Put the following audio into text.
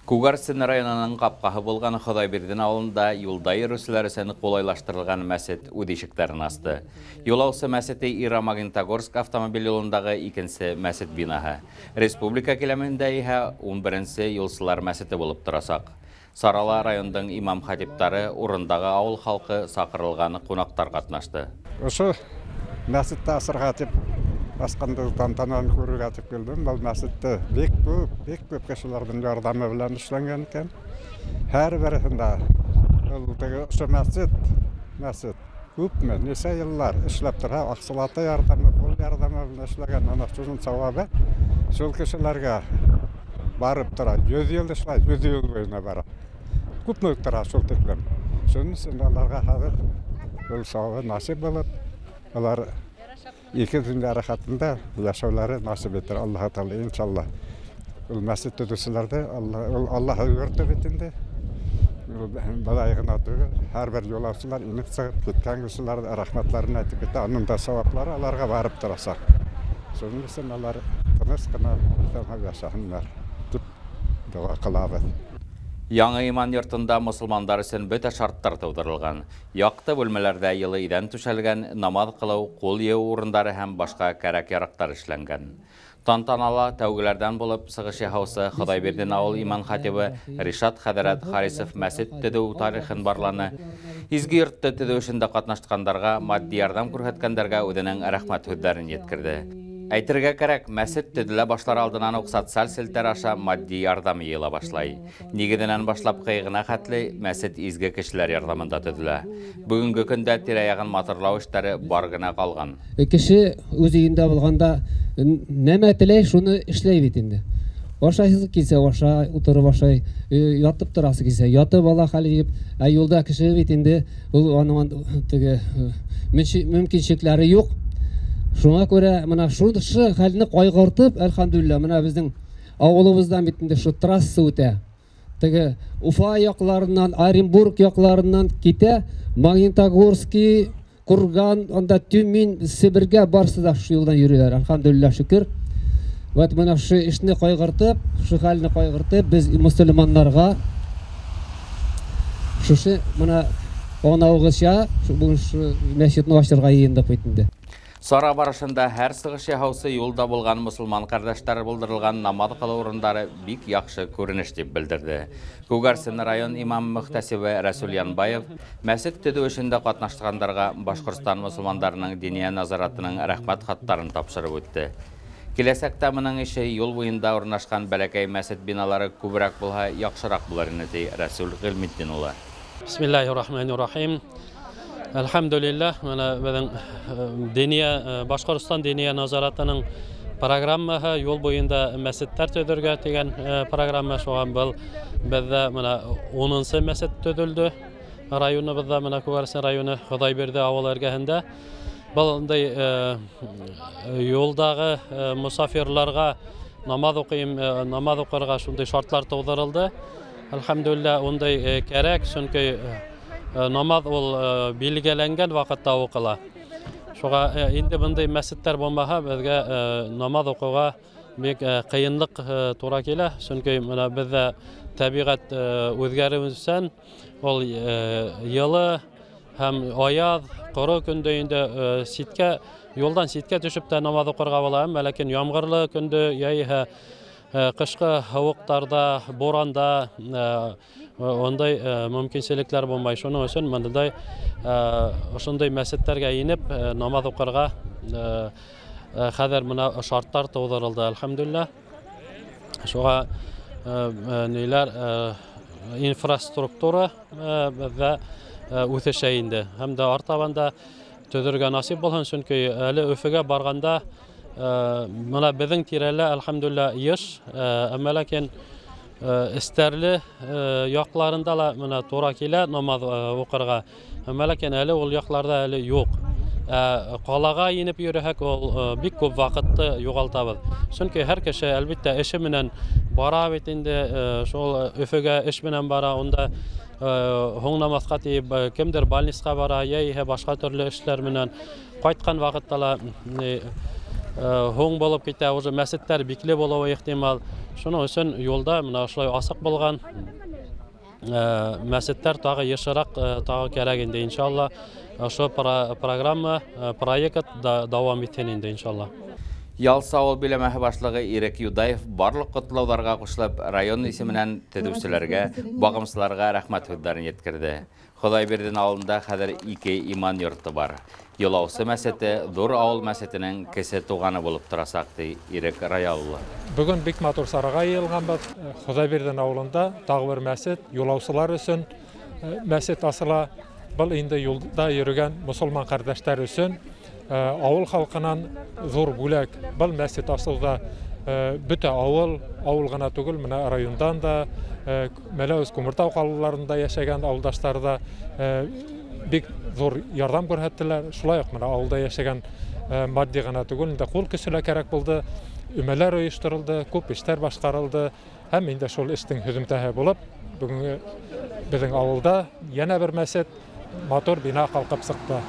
Күгәрсен районының қапқағы болған Құдайбердин ауылында юлдай үрісілері сәні қолайлаштырылған мәсет өдешіктерін асты. Юлаусы мәсеті Ира-Магнитогорск автомобиль yolunдағы екінші мәсет бинаға. Республика келемінде 11-сі юлсылар мәсеті болып тұрасақ. Сарала райондың имам хатиптары орындағы ауыл халқы сақырылғаны қонақтар қатнашты. Осы мәсетті асырға теп Асқанды тантананы көріп атып келдім. Бұл мәсетті бек көп кешілердің жардамы білән ішленген екен. Әр бірісінде осы мәсет көпме, несе еллар ішлеп тұра, ақсылаты ярдамы, қол ярдамы білән ішілген анашчының сауабы. Сол кешілерге барып тұра, 100 ел ішлай, 100 ел бойына барып. Көп мөк тұра сол теклем. Соның сендаларға қағыр, бұл сауабы насип болып, олар екі дүнде арақатында яшаулары насip етер Аллаха Таала иншалла. Ул мәсет төтөсүләрдә Аллаһ өйрәтеп бетинде. Балайгына түгел, һәр бер юлаучылар инеп чыгып кеткән кешеләргә рәхмәтләрен әйтеп китә. Аның да саваплары аларга барып торасак. Шуның өчен алар тыныч кына яшасыннар дип дуа кылабыз. Яңы иман йортында мұсылмандар үшін бөтә шарттар тудырылған. Яқты бөлмелерде йылы идән түшәлгән, намаз кылу, қол еу орындары һәм башка кәрәк-ярактар эшләнгән. Тантанала тәүгеләрдән булып сыгыш яһаусы Құдайбердин авыл иман хатибы Ришат Хәдәрәт Харисов мәсет төзү тарихын барланы. Изге йортты төзү эшендә катнашкандарға, матди ярдәм күрсәткәндәргә үзенең рәхмәт сүзләрен yetkirdi. Әйтергә кәрәк, мәсет төзелә башлар алдынан ук социаль селтәр аша матди ярдәм йыела башлай. Нигедәннән башлап кыйгына хәтле мәсет изге кешеләр ярдәмендә төзелә. Бүгенге көндә тирә-ягын матурлау эшләре бар гына калган. Кеше үз өендә булганда нәмә теләй, шуны эшләй бит инде. Ашайсы килсә, ашай, утырып ашай, ятып торасы килсә, ятып ала хәл дип, юлда кеше бит инде, ул аның теге мөмкинчекләре юк. Шуңа күрә менә шушы хәлне кайгыртып, әлхәмдүлилләh, менә безнең авылыбыздан битендә шу трасса үтә. Теге Уфа якларыннан, Оренбург якларыннан китә, Магнитогорский, Курган, анда Тюмень, Сибиргә барсы да шу юлдан йөриләр. Әлхәмдүлилләh, шөкер. Вот менә шу эшне кайгыртып, шу хәлне кайгыртып, без мөселманнарга шушы менә анаугыча бу мәчетне ачырга йыендык бит инде. Сара барышында һәр сыгыш яһаусы юлда булган мусулман кардәшләр булдырылган намаз кылу урыннары бик яхшы күренеш дип белдерде. Күгәрсен район имам мөхтәсибе Рәсүл Янбаев мәсет төзү эшендә катнашкандарга Башкортстан мусулмандарының диния назаратының рәхмәт хаттарын тапшырып үтте. Киләсәктә моның ише юл буенда урнашкан бәләкәй мәсет биналары күбрәк булса яхшырак булыр инде ди Рәсүл Гыйлметдин улы. Бисмиллаһир-рахманир-рахим. Elhamdülillah, Башқұртстан Дения назаратының программаға yol бойында мәсеттер төдірге деген программа шоған бұл. Бізді 10-сы мәсет төділді. Районы бізді, Күгәрсен районы Құдайберді ауыл әргәһендә. Бұл yolдағы мұсафирларға намаз оқырға шундай шартлар тудырылды. Elhamdülillah, ондай кәрәк, чөнки намаз ул билгеләнгән вакытта укыла. Шуга инде бундай мәсеттер булмаһа, безгә намаз укуга бик кыенлык туры килә. Чөнки менә бездә табигать үзгәрүсен, ул йылы һәм аяз, коры көндә инде юлдан ситкә төшеп тә намаз укырга була, ләкин ямгырлы көндә яисә кышкы һавыктарда, боранда ондай мөмкинчелекләр булмай. Шуның өчен мондай ошондай мәсеттәргә инеп намаз укырга хәзер менә шартлар тудырылды, әлхәмдүлилләh. Шуга ниләр инфраструктура бездә үсешә инде. Һәм дә артабанда төзергә насип булһын, чөнки әле Өфөгә барганда менә безнең тирәлә әлхәмдүлилләh еш, әмма ләкин истәрле якларында ла менә туры килә намаз укырга. Әмма ләкин әле ул якларда әле юк. Калага инеп йөрәһәк, ул бик күп вакытты югалтабыз. Чөнки һәр кеше әлбәттә эше менән бара бит инде, шул Өфөгә эш менән бара, онда һуң намазга тиеп, кемдер больницага бара, яисә башка төрле эшләр менән кайткан вакытта ла һуң булып китә, уже мәсеттәр бикле булуы ихтимал. Шуның өчен юлда мына шулай асык булган мәсеттер тагы ешрак тагы кирәк инде иншалла. Ошо программа проект дәвам итен инде иншалла. Ялса авыл биләмәһе башлыгы Ирек Юдаев барлык котлауларга кушылып, район исеменнән төзүчеләргә, багымсызларга рәхмәт һүзләрен yetkirdi. Ходайбердин авылында хәзер 2 иман йорты бар. Юлаусы мәсете Зур авыл мәсетенең кесе туганы булып торасак ди Ирек Раяллы. Бүген бик матур сарага йыелганбыз. Ходайбердин авылында тагы бер мәсет, юлаусылар өчен мәсет асыла. Бұл инде юлда йөргән мусулман кардәшләр өчен авыл халкынан зур бүләк. Бұл мәсет асылда бөтә авыл гына түгел, менә райондан да, Мәләүз Күмертау калаларында яшәгән авылдашларда бик зур ярдәм күрсәттеләр. Шулай ук менә авылда яшәгән матди гына түгел, инде кул көчелә кирәк булды. Өмәләр оештырылды, күп эшләр башкарылды. Һәм инде шул эштең һөҗүмтәһе булып, бүген безнең авылда яңа бер мәсет матур бина калкып чыкты.